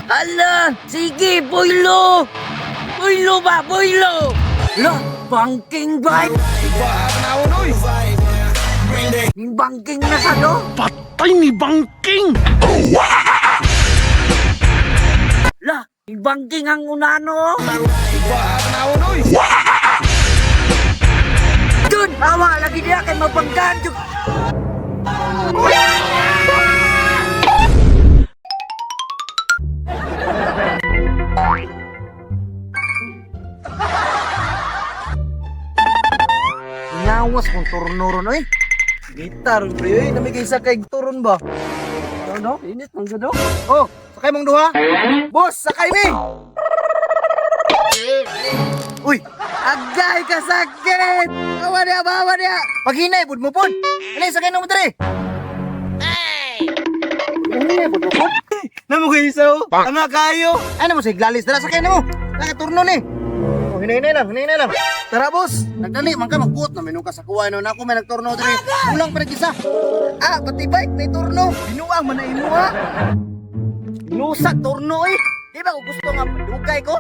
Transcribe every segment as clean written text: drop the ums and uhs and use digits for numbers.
Ala, sige, Boylo! Boylo ba, Boylo? La, bangking bike! Yung bangking na sa do? Patay ni Bangking! La, yung bangking ang unano? Dun, awa, lagi dia kay mabanggan. Ngawas kung turun-nuron, oy. Gitar, pre. Namigay sa kay turon ba? Ano? Init, mang gado. Oh, sakay mong duha. Boss, sakay mi. Uy, Agay ka sakit! Awa niya, bawa niya! paghinay bud mo pod. Alay sakay na mo diri. Namo kay isaw. Tanga kayo. Ano mo siglalis dara sakay na mo. Kaya turno ni. Oh, hinay lang. Tara boss, nagdali man ka magbuot na minung ka sa kuha no nako may nagturno diri. Kulang pa nagisa. Ah, pati bike may turno. Binuang man na imuha. Nusa turno eh. Di ba ko gusto nga dugay ko?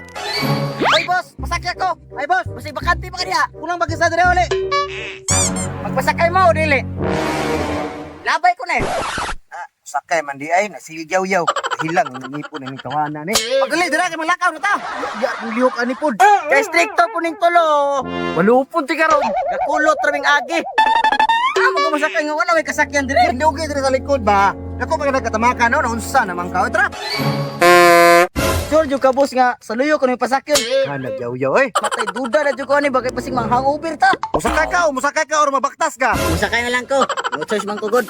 Ay boss, pasakya ko. Ay boss, basi bakante pa kaniya. Kulang bagisa diri uli. Magpasakay mo dili. Labay ko na eh. Sakay man di ay nasiyaw-yaw. Hilang nipon ning tawanan ni. Pagdali dira kay maglakaw na ta. Ya lihok ani pod. Kay stricto po ning tulo! Malupon ti karon. Nakulot raming agi. Amo ko masakay nga wala may kasakyan diri. Hindi okay diri sa likod ba. Ako pa nagkatamakan no, naunsa naman ka. Tra. Sure, ka boss nga, saluyo ko ng pasakyan. Nagyaw-yaw eh. Matay duda na dyan ko ani, bakit pasing mang hangover ta? Musakay ka or mabaktas ka. Musakay na lang ko. No choice man ko, God.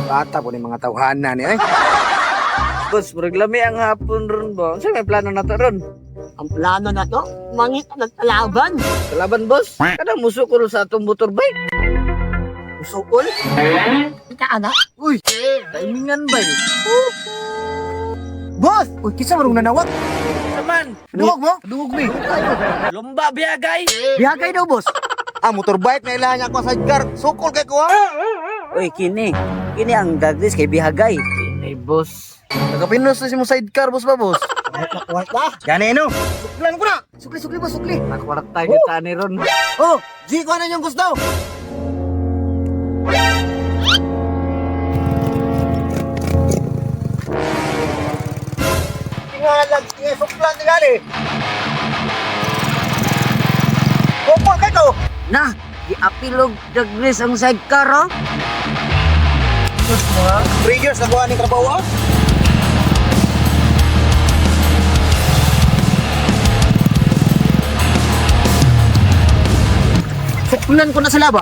Bata po ni mga tawhana ni eh. Boss, murag lami ang hapon ron ba? Unsa may plano nato ron? Ang plano na to, mangit nagkalaban. Kalaban boss. Kada musukol sa atong motorbike. Usukol. Ika anak? Uy, Timingan ba eh? boss! Uy, kisa marong nanawag. Saman, Duwag mo? dugog mi. Lumba biyagay. Bihagay daw, boss. Ah, motorbike na ilahan niya ako sa sidecar. Sukol kay ko ha. Uy, kini ang daglis kay Bihagay. Ay boss. Nagapinos na si mo sidecar boss ba boss? What ba? Gani no? Suklan ko na. Sukli, boss, sukli. Nakwarak tayo tani ron. Oh, G, ko na yung gusto. Tingalag, suklan ni gali. Kupol kay ko. Na, giapilog daglis ang sidecar, oh. 3 years na buwan ni trabaho. Suklan ko na sila ba?